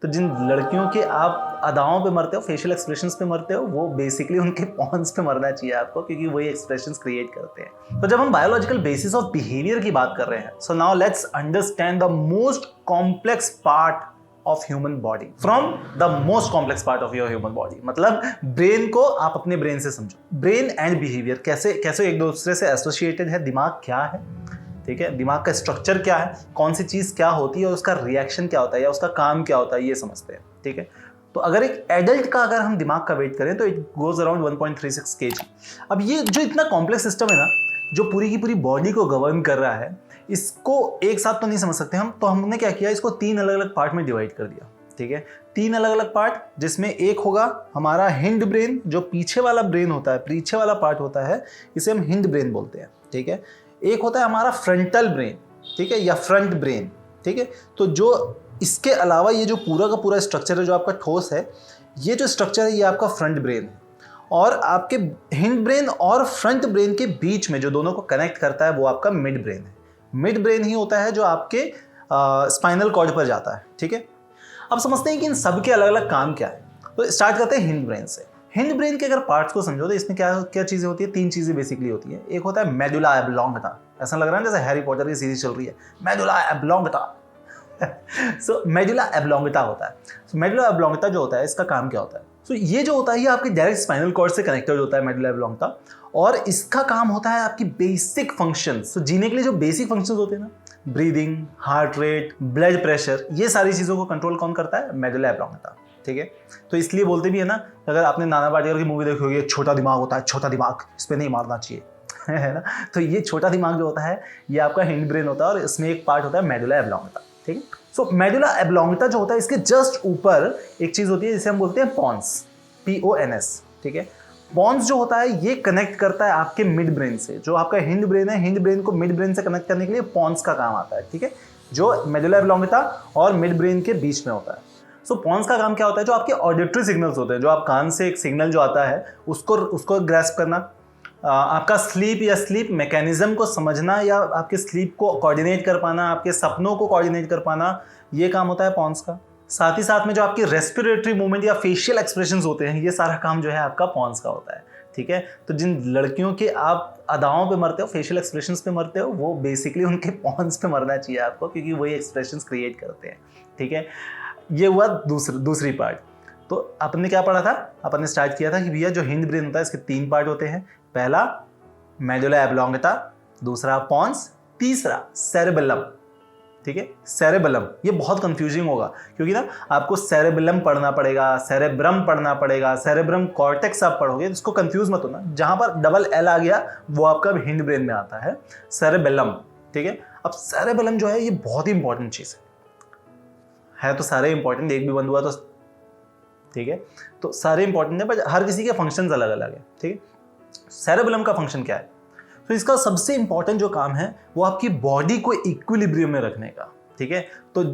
तो जिन लड़कियों के आप अदाओं पे मरते हो, फेशियल एक्सप्रेशंस पे मरते हो, वो बेसिकली उनके पॉन्स पे मरना चाहिए आपको, क्योंकि वही एक्सप्रेशंस क्रिएट करते हैं। तो जब हम बायोलॉजिकल बेसिस ऑफ बिहेवियर की बात कर रहे हैं, so now let's understand the most complex part of human body from the most complex part of your human body. मतलब ब्रेन को आप अपने ब्रेन से समझो। ब्रेन एंड बिहेवियर कैसे कैसे एक दूसरे से एसोसिएटेड है। दिमाग क्या है, ठीक है, दिमाग का स्ट्रक्चर क्या है, कौन सी चीज क्या होती है और उसका रिएक्शन क्या होता है या उसका काम क्या होता है, ये समझते हैं। ठीक है, तो अगर एक एडल्ट का अगर हम दिमाग का वेट करें तो इट गोज अराउंड 1.36 kg। अब ये जो इतना कॉम्प्लेक्स सिस्टम है ना, जो पूरी की पूरी बॉडी को गवर्न कर रहा है, इसको एक साथ तो नहीं समझ सकते हम। तो हमने क्या किया, इसको 3 अलग अलग पार्ट में डिवाइड कर दिया। ठीक है, 3 अलग अलग पार्ट, जिसमें एक होगा हमारा हिंड ब्रेन, जो पीछे वाला ब्रेन होता है, पीछे वाला पार्ट होता है, इसे हम हिंड ब्रेन बोलते हैं। ठीक है, एक होता है हमारा फ्रंटल ब्रेन, ठीक है, या फ्रंट ब्रेन। ठीक है, तो जो इसके अलावा ये जो पूरा का पूरा स्ट्रक्चर है, जो आपका ठोस है, ये जो स्ट्रक्चर है, ये आपका फ्रंट ब्रेन है। और आपके हिंड ब्रेन और फ्रंट ब्रेन के बीच में जो दोनों को कनेक्ट करता है, वो आपका मिड ब्रेन है। मिड ब्रेन ही होता है जो आपके स्पाइनल कॉर्ड पर जाता है। ठीक है, अब समझते हैं कि इन सब के अलग अलग काम क्या है। तो स्टार्ट करते हैं हिंड ब्रेन से। हिंड ब्रेन के अगर पार्ट्स को समझो तो इसमें क्या क्या चीजें होती है, 3 चीजें बेसिकली होती है। एक होता है मेडुला एब्लोंगटा। ऐसा लग रहा है जैसे हैरी पॉटर की सीरीज चल रही है, मेडुला एब्लोंगटा। सो मेडुला एब्लोंगटा होता है। सो मेडुला एब्लोंगटा जो होता है, इसका काम क्या होता है? सो ये जो होता है, ये आपके डायरेक्ट स्पाइनल कॉर्ड से कनेक्टेड होता है, मेडुला एब्लोंगटा। और इसका काम होता है आपकी बेसिक फंक्शंस। तो जीने के लिए जो बेसिक फंक्शंस होते हैं ना, breathing, heart rate, blood pressure, ये सारी चीज़ों को कंट्रोल कौन करता है? मेडुला एब्लोंगटा। ठीक है, तो इसलिए बोलते भी है ना, अगर आपने नाना पाटेकर की मूवी देखी होगी, छोटा दिमाग होता है, छोटा दिमाग, इस पर नहीं मारना चाहिए, है ना। तो ये छोटा दिमाग जो होता है, ये आपका हिंड ब्रेन होता है, और इसमें एक पार्ट होता है मेडुला एब्लोंगटा। ठीक है, सो मेडुला एब्लोंगटा जो होता है, इसके जस्ट ऊपर एक चीज़ होती है जिसे हम बोलते हैं पॉन्स, PONS। ठीक है, पॉन्स जो होता है, ये कनेक्ट करता है आपके मिड ब्रेन से। जो आपका हिंड ब्रेन है, हिंड ब्रेन को मिड ब्रेन से कनेक्ट करने के लिए पॉन्स का काम आता है। ठीक है, जो मेडुला एब्लोंगटा और मिड ब्रेन के बीच में होता है। सो पॉन्स का काम क्या होता है? जो आपके ऑडिटरी सिग्नल्स होते हैं, जो आप कान से एक सिग्नल जो आता है, उसको ग्रैस्प करना, आपका स्लीप या स्लीप मैकेनिज्म को समझना, या आपके स्लीप को कोऑर्डिनेट कर पाना, आपके सपनों को कोऑर्डिनेट कर पाना, ये काम होता है पॉन्स का। साथ ही साथ में जो आपकी रेस्पिरेटरी मूवमेंट या फेशियल एक्सप्रेशंस होते हैं, ये सारा काम जो है आपका पॉन्स का होता है। ठीक है, तो जिन लड़कियों के आप अदाओं पे मरते हो, फेशियल एक्सप्रेशंस पे मरते हो, वो बेसिकली उनके पॉन्स पे मरना चाहिए आपको, क्योंकि वही एक्सप्रेशंस क्रिएट करते हैं। ठीक है, ये हुआ दूसरी पार्ट। तो अपन ने क्या पढ़ा था? अपन ने स्टार्ट किया था कि भैया जो हिंड ब्रेन होता है, इसके 3 पार्ट होते हैं। पहला मेडुला एब्लोंगटा, दूसरा पॉन्स, तीसरा सेरेबेलम। ठीक है, सेरेबेलम, ये बहुत कंफ्यूजिंग होगा, क्योंकि ना आपको सेरेबेलम पढ़ना पड़ेगा, सेरेब्रम पढ़ना पड़ेगा, सेरेब्रम कॉर्टेक्स आप पढ़ोगे, इसको कंफ्यूज मत होना। जहां पर डबल एल आ गया, वो आपका हिंड ब्रेन में आता है, सेरेबेलम। ठीक है, अब सेरेबेलम जो है, ये बहुत ही इंपॉर्टेंट चीज है। तो सारे इंपॉर्टेंट, एक भी बंद हुआ तो ठीक है, तो सारे इंपॉर्टेंट है, बट हर किसी के फंक्शंस अलग अलग है। ठीक है, सेरेबेलम का फंक्शन क्या है? तो इसका सबसे इंपॉर्टेंट जो काम है, वो आपकी बॉडी को इक्विलिब्रियम में रखने का। ठीक है, तो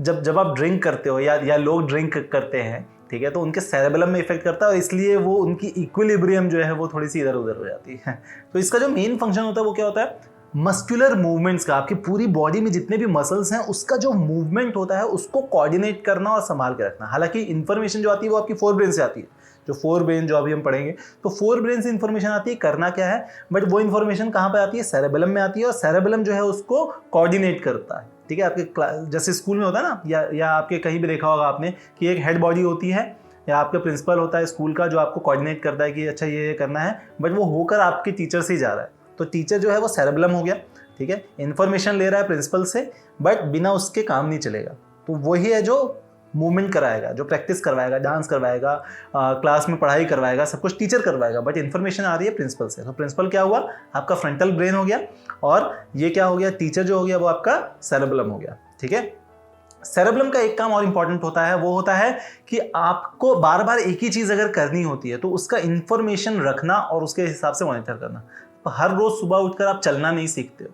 जब आप ड्रिंक करते हो या लोग ड्रिंक करते हैं, ठीक है, तो उनके सेरेबेलम में इफेक्ट करता है, और इसलिए वो उनकी इक्विलिब्रियम जो है वो थोड़ी सी इधर उधर हो जाती है। तो इसका जो मेन फंक्शन होता है, वो क्या होता है? मस्कुलर मूवमेंट्स का, आपकी पूरी बॉडी में जितने भी मसल्स हैं, उसका जो मूवमेंट होता है, उसको कोऑर्डिनेट करना और संभाल के रखना। हालांकि इन्फॉर्मेशन जो आती है, वो आपकी 4 ब्रेन से आती है। जो 4 ब्रेन जो अभी हम पढ़ेंगे, तो 4 ब्रेन से इन्फॉर्मेशन आती है, करना क्या है, बट वो इन्फॉर्मेशन कहाँ पे आती है? सेरेबेलम में आती है, और सेरेबेलम जो है उसको कोऑर्डिनेट करता है। ठीक है, आपके जैसे स्कूल में होता है ना, या आपके कहीं भी देखा होगा आपने कि एक हेड बॉडी होती है, या आपका प्रिंसिपल होता है स्कूल का, जो आपको कोऑर्डिनेट करता है कि अच्छा ये करना है, बट वो होकर आपके टीचर से ही जा रहा है। तो टीचर जो है वो सेरेबेलम हो गया। ठीक है, इन्फॉर्मेशन ले रहा है प्रिंसिपल से, बट बिना उसके काम नहीं चलेगा। तो वही है जो मूवमेंट कराएगा, जो प्रैक्टिस करवाएगा, डांस करवाएगा, क्लास में पढ़ाई करवाएगा, सब कुछ टीचर करवाएगा, बट इन्फॉर्मेशन आ रही है प्रिंसिपल से। तो प्रिंसिपल क्या हुआ? आपका फ्रंटल ब्रेन हो गया, और ये क्या हो गया? टीचर जो हो गया वो आपका सेरेबेलम हो गया। ठीक है, सेरेबेलम का एक काम और इंपॉर्टेंट होता है, वो होता है कि आपको बार बार एक ही चीज़ अगर करनी होती है, तो उसका इन्फॉर्मेशन रखना और उसके हिसाब से मॉनिटर करना। तो हर रोज़ सुबह उठकर आप चलना नहीं सीखते हो।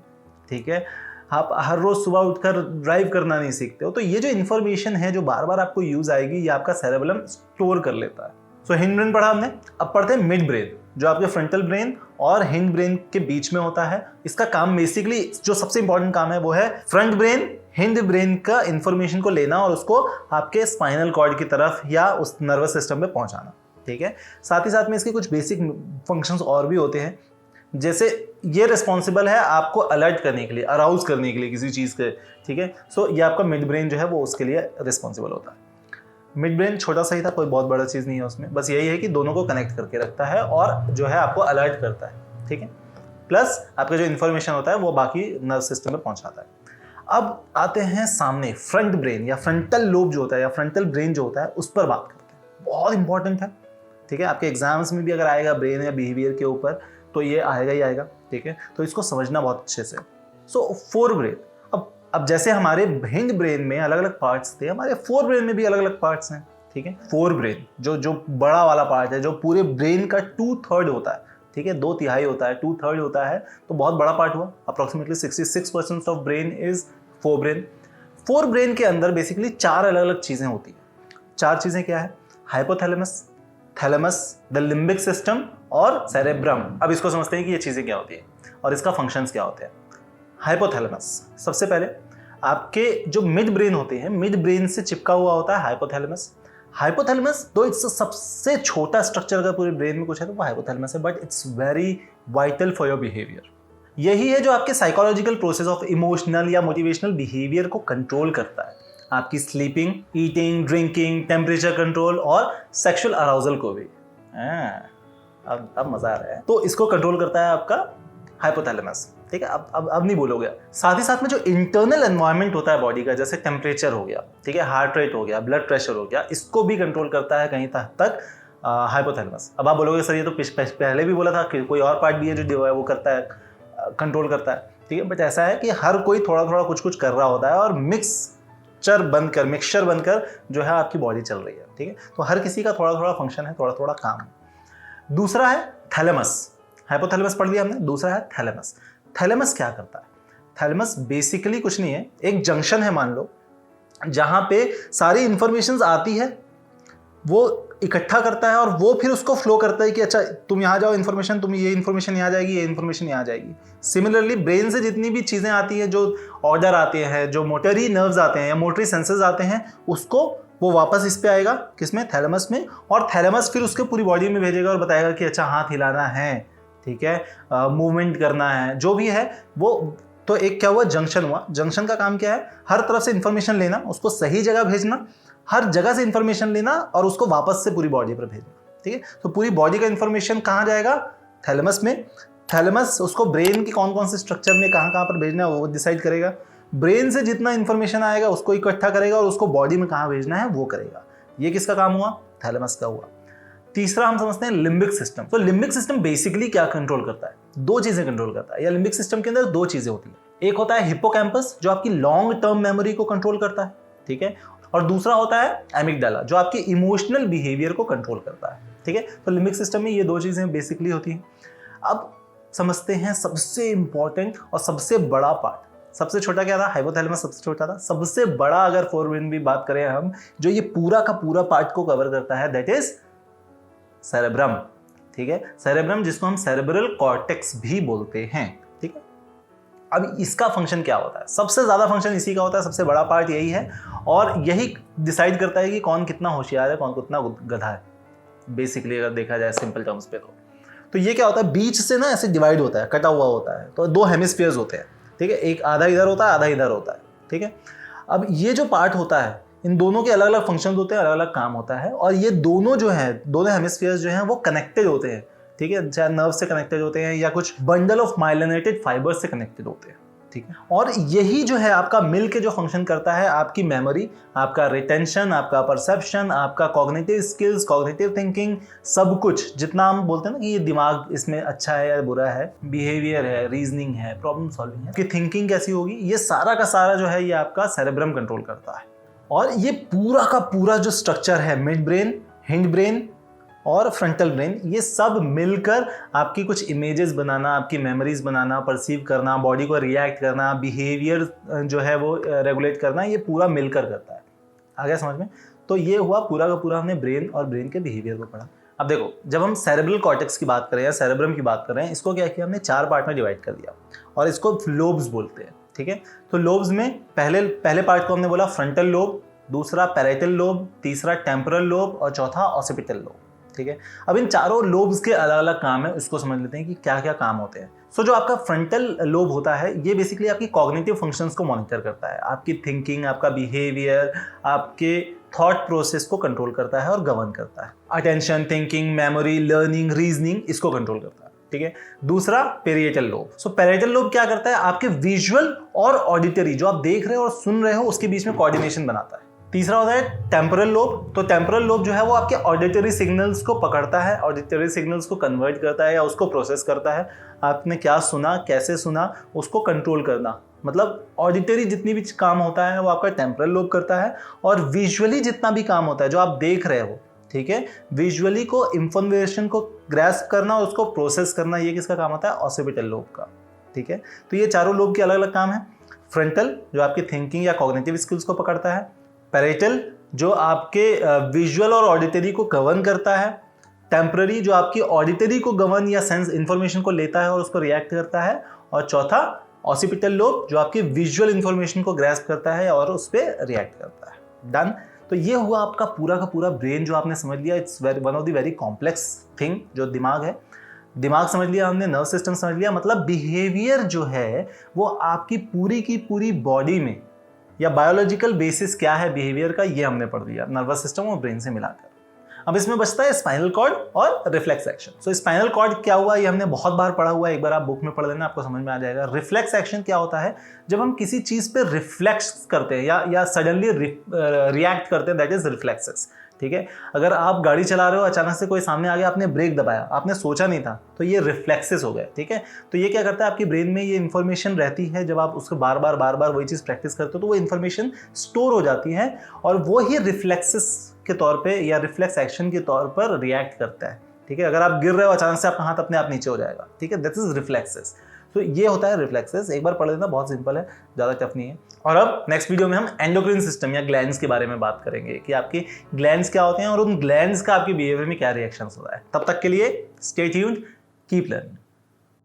ठीक है, आप हर रोज सुबह उठकर ड्राइव करना नहीं सीखते हो। तो ये जो इन्फॉर्मेशन है, जो बार बार आपको यूज आएगी, ये आपका सेरेबेलम स्टोर कर लेता है। सो हिंड ब्रेन पढ़ा हमने, अब पढ़ते हैं मिड ब्रेन, जो आपके फ्रंटल ब्रेन और हिंड ब्रेन के बीच में होता है। इसका काम बेसिकली, जो सबसे इंपॉर्टेंट काम है, वो है फ्रंट ब्रेन हिंड ब्रेन का इंफॉर्मेशन को लेना और उसको आपके स्पाइनल कॉर्ड की तरफ या उस नर्वस सिस्टम पे पहुंचाना, ठीक है। साथ ही साथ में इसके कुछ बेसिक फंक्शंस और भी होते हैं, जैसे ये रिस्पॉन्सिबल है आपको अलर्ट करने के लिए, अराउज करने के लिए किसी चीज़ के, ठीक है। सो ये आपका मिड ब्रेन जो है वो उसके लिए रिस्पॉन्सिबल होता है। मिड ब्रेन छोटा सा ही था, कोई बहुत बड़ा चीज़ नहीं है उसमें, बस यही है कि दोनों को कनेक्ट करके रखता है और जो है आपको अलर्ट करता है, ठीक है। प्लस आपका जो इन्फॉर्मेशन होता है वो बाकी नर्व सिस्टम में पहुंचाता है। अब आते हैं सामने फ्रंट ब्रेन या फ्रंटल लोब जो होता है या फ्रंटल ब्रेन जो होता है उस पर बात करते हैं। बहुत इंपॉर्टेंट है, ठीक है। आपके एग्जाम्स में भी अगर आएगा ब्रेन या बिहेवियर के ऊपर तो ये आएगा ही आएगा, ठीक है। तो इसको समझना बहुत अच्छे से। सो फोर ब्रेन, अब जैसे हमारे हिंड ब्रेन में अलग अलग पार्ट्स थे, हमारे फोर ब्रेन में भी अलग अलग पार्ट्स हैं, ठीक है। फोर ब्रेन जो बड़ा वाला पार्ट है, जो पूरे ब्रेन का 2/3 होता है, ठीक है, 2/3 होता है, 2/3 होता है, तो बहुत बड़ा पार्ट हुआ। Approximately 66% of brain is fore brain. Fore brain के अंदर बेसिकली 4 अलग अलग चीजें होती हैं। 4 चीजें क्या है? Hypothalamus, thalamus, the limbic system और सेरेब्रम। अब इसको समझते हैं कि ये चीजें क्या होती है और इसका फंक्शंस क्या होते हैं। हाइपोथैलेमस, सबसे पहले आपके जो मिड ब्रेन होते हैं, मिड ब्रेन से चिपका हुआ होता है हाइपोथैलेमस। हाइपोथैलेमस दो इट्स सबसे छोटा स्ट्रक्चर अगर पूरे ब्रेन में कुछ है तो वो हाइपोथैलेमस है, but it's very vital for your behaviour. यही है जो आपके साइकोलॉजिकल प्रोसेस ऑफ इमोशनल या मोटिवेशनल बिहेवियर को कंट्रोल करता है, आपकी sleeping, eating, drinking, temperature control और सेक्सुअल अराउजल को भी। अब मजा आ रहा है। तो इसको कंट्रोल करता है आपका हाइपोथैलेमस, ठीक है। अब नहीं बोलोगे। साथ ही साथ में जो इंटरनल एनवायरनमेंट होता है बॉडी का, जैसे टेम्परेचर हो गया, ठीक है, हार्ट रेट हो गया, ब्लड प्रेशर हो गया, इसको भी कंट्रोल करता है कहीं तक हाइपोथैलेमस। अब आप बोलोगे सर ये तो पहले भी बोला था कि कोई और पार्ट भी है जो है वो करता है, कंट्रोल करता है, ठीक है। बट ऐसा है कि हर कोई थोड़ा थोड़ा कुछ कुछ कर रहा होता है और मिक्सचर बनकर जो है आपकी बॉडी चल रही है, ठीक है। तो हर किसी का थोड़ा थोड़ा फंक्शन है, थोड़ा थोड़ा काम है। दूसरा है थैलेमस। हाइपोथैलेमस पढ़ लिया हमने। दूसरा है थैलेमस। थैलेमस क्या करता है? थैलेमस बेसिकली कुछ नहीं है, एक जंक्शन है मान लो, जहां पे सारी इंफॉर्मेशन आती है, वो इकट्ठा करता है और वो फिर उसको फ्लो करता है कि अच्छा तुम यहाँ जाओ इन्फॉर्मेशन, तुम ये इन्फॉर्मेशन यहाँ जाएगी, ये इन्फॉर्मेशन यहाँ जाएगी। सिमिलरली ब्रेन से जितनी भी चीज़ें आती हैं, जो ऑर्डर आते हैं, जो मोटरी नर्व्स आते हैं या मोटरी सेंसेस आते हैं, उसको वो वापस इस पे आएगा, किसमें? थैलेमस में। और थैलेमस फिर उसके पूरी बॉडी में भेजेगा और बताएगा कि अच्छा हाथ हिलाना है, ठीक है, मूवमेंट करना है, जो भी है वो। तो एक क्या हुआ? जंक्शन हुआ। जंक्शन का काम क्या है? हर तरफ से इंफॉर्मेशन लेना, उसको सही जगह भेजना, हर जगह से इंफॉर्मेशन लेना और उसको वापस से पूरी बॉडी पर भेजना, ठीक है। तो पूरी बॉडी का इंफॉर्मेशन कहाँ जाएगा? थैलेमस में। थैलेमस उसको ब्रेन की कौन कौन से स्ट्रक्चर में कहाँ कहाँ पर भेजना है वो डिसाइड करेगा। ब्रेन से जितना इंफॉर्मेशन आएगा उसको इकट्ठा करेगा और उसको बॉडी में कहाँ भेजना है वो करेगा। ये किसका काम हुआ? थैलेमस का हुआ। तीसरा हम समझते हैं लिम्बिक सिस्टम। तो लिम्बिक सिस्टम बेसिकली क्या कंट्रोल करता है? 2 चीजें कंट्रोल करता है, या लिम्बिक सिस्टम के अंदर 2 चीजें होती हैं। एक होता है हिप्पोकैम्पस जो आपकी लॉन्ग टर्म मेमोरी को कंट्रोल करता है, ठीक है, और दूसरा होता है एमिगडाला जो आपकी इमोशनल बिहेवियर को कंट्रोल करता है, ठीक है। तो लिम्बिक सिस्टम में ये 2 चीजें बेसिकली होती हैं। अब समझते हैं सबसे इंपॉर्टेंट और सबसे बड़ा पार्ट। सबसे छोटा क्या था? हाइपोथैलेमस सबसे छोटा था। सबसे बड़ा अगर फोर ब्रेन भी बात करें हम, जो ये पूरा का पूरा पार्ट को कवर करता है, दैट इज सेरेब्रम, ठीक है। सेरेब्रम जिसको हम सेरेब्रल कॉर्टेक्स भी बोलते हैं, ठीक है। अब इसका फंक्शन क्या होता है? सबसे ज्यादा फंक्शन इसी का होता है, सबसे बड़ा पार्ट यही है और यही डिसाइड करता है कि कौन कितना होशियार है, कौन कितना गधा है, बेसिकली अगर देखा जाए सिंपल टर्म्स पे। तो ये क्या होता है? बीच से ना ऐसे डिवाइड होता है, कटा हुआ होता है। तो 2 हेमिस्फीयर्स होते हैं, ठीक है, एक आधा इधर होता है, आधा इधर होता है, ठीक है। अब ये जो पार्ट होता है, इन दोनों के अलग अलग फंक्शन होते हैं, अलग अलग काम होता है, और ये दोनों जो है, दोनों हेमिस्फीयर्स जो हैं वो कनेक्टेड होते हैं, ठीक है, चाहे नर्व से कनेक्टेड होते हैं या कुछ बंडल ऑफ माइलिनेटेड फाइबर्स से कनेक्टेड होते हैं, ठीक है। और यही जो है आपका मिल के जो फंक्शन करता है, आपकी मेमोरी, आपका रिटेंशन, आपका परसेप्शन, आपका कॉग्निटिव स्किल्स, कॉग्निटिव थिंकिंग, सब कुछ जितना हम बोलते हैं ना कि ये दिमाग इसमें अच्छा है या बुरा है, बिहेवियर है, रीजनिंग है, प्रॉब्लम सॉल्विंग है, कि थिंकिंग कैसी होगी, ये सारा का सारा जो है ये आपका सेरेब्रम कंट्रोल करता है। और ये पूरा का पूरा जो स्ट्रक्चर है, मिड ब्रेन, हिंड ब्रेन और फ्रंटल ब्रेन, ये सब मिलकर आपकी कुछ इमेजेस बनाना, आपकी मेमोरीज बनाना, परसीव करना, बॉडी को रिएक्ट करना, बिहेवियर जो है वो रेगुलेट करना, ये पूरा मिलकर करता है। आ गया समझ में? तो ये हुआ पूरा का पूरा, हमने ब्रेन और ब्रेन के बिहेवियर को पढ़ा। अब देखो, जब हम सेरेब्रल कॉर्टेक्स की बात करें या सेरेब्रम की बात कर रहे हैं, इसको क्या किया हमने? 4 पार्ट में डिवाइड कर दिया और इसको लोब्स बोलते हैं, ठीक है। तो लोब्स में पहले पार्ट को हमने बोला फ्रंटल लोब, दूसरा पैराइटल लोब, तीसरा टेम्पोरल लोब और चौथा ऑसिपिटल लोब, ठीक है। अब इन चारों लोब्स के अलग अलग काम है, इसको समझ लेते हैं कि क्या क्या काम होते हैं। सो जो आपका फ्रंटल लोब होता है ये बेसिकली आपकी कॉग्निटिव फंक्शंस को मॉनिटर करता है, आपकी थिंकिंग, आपका बिहेवियर, आपके थॉट प्रोसेस को कंट्रोल करता है और गवर्न करता है। Attention, thinking, memory, learning, reasoning, इसको कंट्रोल करता है, ठीक है। दूसरा पेरिएटल लोब। सो पेरिएटल लोब क्या करता है, आपके विजुअल और ऑडिटरी जो आप देख रहे हो और सुन रहे हो उसके बीच में कोऑर्डिनेशन बनाता है। तीसरा होता है टेम्पोरल लोब। तो टेम्पोरल लोब जो है वो आपके ऑडिटरी सिग्नल्स को पकड़ता है, ऑडिटरी सिग्नल्स को कन्वर्ट करता है या उसको प्रोसेस करता है। आपने क्या सुना, कैसे सुना, उसको कंट्रोल करना, मतलब ऑडिटरी जितनी भी काम होता है वो आपका टेम्पोरल लोब करता है। और विजुअली जितना भी काम होता है जो आप देख रहे हो, ठीक है, विजुअली को इंफॉर्मेशन को ग्रैस्प करना और उसको प्रोसेस करना, ये किसका काम होता है, ऑसिपिटल लोब का, ठीक है। तो ये चारों लोब के अलग अलग काम है। फ्रंटल जो आपकी थिंकिंग या कॉग्निटिव स्किल्स को पकड़ता है, पैरेटल जो आपके विजुअल और ऑडिटरी को गवर्न करता है, टेम्पररी जो आपकी ऑडिटरी को गवर्न या सेंस इंफॉर्मेशन को लेता है और उसको रिएक्ट करता है, और चौथा ऑसिपिटल लोब जो आपकी विजुअल इंफॉर्मेशन को ग्रैस्प करता है और उस पर रिएक्ट करता है। डन। तो ये हुआ आपका पूरा का पूरा ब्रेन जो आपने समझ लिया। It's one of the very complex thing जो दिमाग है। दिमाग समझ लिया हमने, नर्व सिस्टम समझ लिया, मतलब बिहेवियर जो है वो आपकी पूरी की पूरी बॉडी में या बायोलॉजिकल बेसिस क्या है बिहेवियर का, ये हमने पढ़ लिया नर्वस सिस्टम और ब्रेन से मिलाकर। अब इसमें बचता है स्पाइनल कॉर्ड और रिफ्लेक्स एक्शन। सो स्पाइनल कॉर्ड क्या हुआ ये हमने बहुत बार पढ़ा हुआ है, एक बार आप बुक में पढ़ लेना, आपको समझ में आ जाएगा। रिफ्लेक्स एक्शन क्या होता है, जब हम किसी चीज पे रिफ्लेक्स करते हैं या सडनली रिएक्ट करते हैं, दैट इज रिफ्लेक्सेस, ठीक है। अगर आप गाड़ी चला रहे हो, अचानक से कोई सामने आ गया, आपने ब्रेक दबाया, आपने सोचा नहीं था, तो ये रिफ्लेक्सेस हो गए, ठीक है। तो ये क्या करता है, आपकी ब्रेन में ये इन्फॉर्मेशन रहती है, जब आप उसको बार बार वही चीज़ प्रैक्टिस करते हो तो वो इन्फॉर्मेशन स्टोर हो जाती है और वो ही रिफ्लेक्सेस के तौर पे या रिफ्लेक्स एक्शन के तौर पर रिएक्ट करता है, ठीक है। अगर आप गिर रहे हो, अचानक से आपका हाथ अपने आप नीचे हो जाएगा, ठीक है, दैट इज रिफ्लेक्सेस। तो ये होता है रिफ्लेक्सेस। एक बार पढ़ लेना, बहुत सिंपल है, ज़्यादा टफ नहीं है। और अब नेक्स्ट वीडियो में हम एंडोक्राइन सिस्टम या ग्लैंड्स के बारे में बात करेंगे कि आपकी ग्लैंड्स क्या होते हैं और उन ग्लैंड्स का आपके बिहेवियर में क्या रिएक्शंस होता है। तब तक के लिए स्टे ट्यून्ड, कीप लर्निंग।